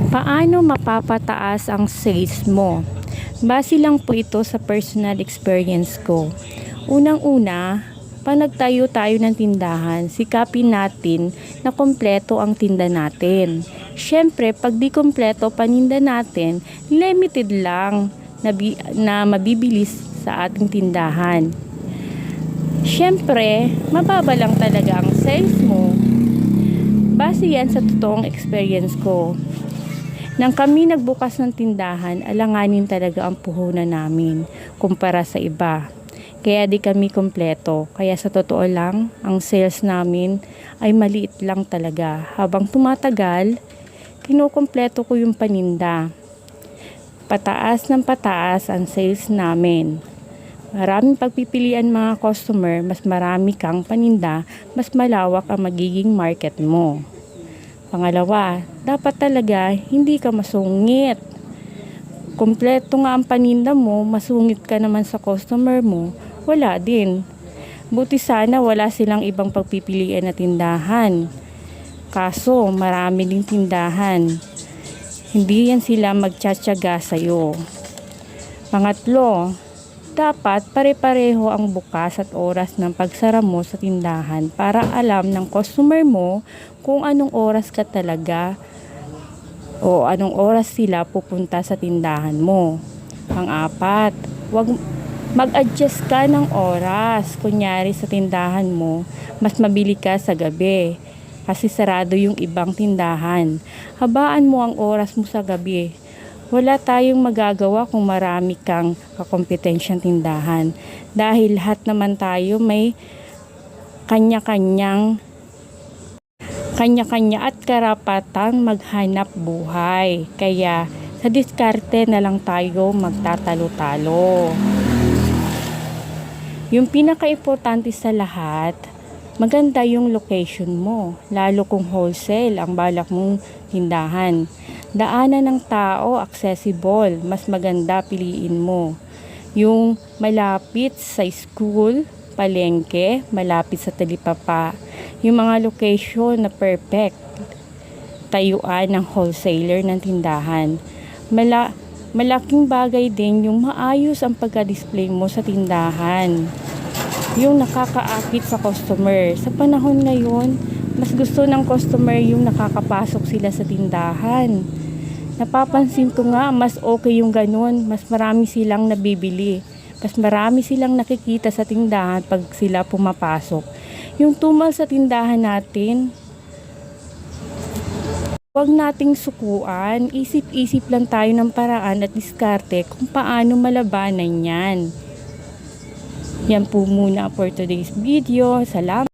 Paano mapapataas ang sales mo? Base lang po ito sa personal experience ko. Unang-una, pag nagtayo tayo ng tindahan, sikapin natin na kompleto ang tinda natin. Siyempre, pag di kompleto paninda natin, limited lang na mabibilis sa ating tindahan. Siyempre, mababa lang talaga ang sales mo. Base yan sa totoong experience ko. Nang kami nagbukas ng tindahan, alanganin talaga ang puhunan namin kumpara sa iba. Kaya di kami kompleto. Kaya sa totoo lang, ang sales namin ay maliit lang talaga. Habang tumatagal, kinukumpleto ko yung paninda. Pataas ng pataas ang sales namin. Maraming pagpipilian mga customer, mas marami kang paninda, mas malawak ang magiging market mo. Pangalawa, dapat talaga hindi ka masungit. Kompleto nga ang paninda mo, masungit ka naman sa customer mo, wala din. Buti sana wala silang ibang pagpipilian na tindahan. Kaso marami ding tindahan. Hindi yan sila magtsatsaga sa'yo. Pangatlo, dapat pare-pareho ang bukas at oras ng pagsara mo sa tindahan para alam ng customer mo kung anong oras ka talaga o anong oras sila pupunta sa tindahan mo. Pang-apat, wag mag-adjust ka ng oras. Kunyari sa tindahan mo, mas mabili ka sa gabi kasi sarado yung ibang tindahan. Habaan mo ang oras mo sa gabi. Wala tayong magagawa kung marami kang kakompetensyang tindahan. Dahil lahat naman tayo may kanya-kanya at karapatang maghanap buhay. Kaya sa diskarte na lang tayo magtatalo-talo. Yung pinaka-importante sa lahat, maganda yung location mo. Lalo kung wholesale ang balak mong tindahan. Daanan ng tao, accessible, mas maganda piliin mo. Yung malapit sa school, palengke, malapit sa talipapa. Yung mga location na perfect, tayuan ng wholesaler ng tindahan. Malaking bagay din yung maayos ang pagka-display mo sa tindahan. Yung nakakaakit sa customer. Sa panahon ngayon, mas gusto ng customer yung nakakapasok sila sa tindahan. Napapansin ko nga, mas okay yung ganun. Mas marami silang nabibili. Mas marami silang nakikita sa tindahan pag sila pumapasok. Yung tumal sa tindahan natin, huwag nating sukuan. Isip-isip lang tayo ng paraan at diskarte kung paano malabanan yan. Yan po muna for today's video. Salamat.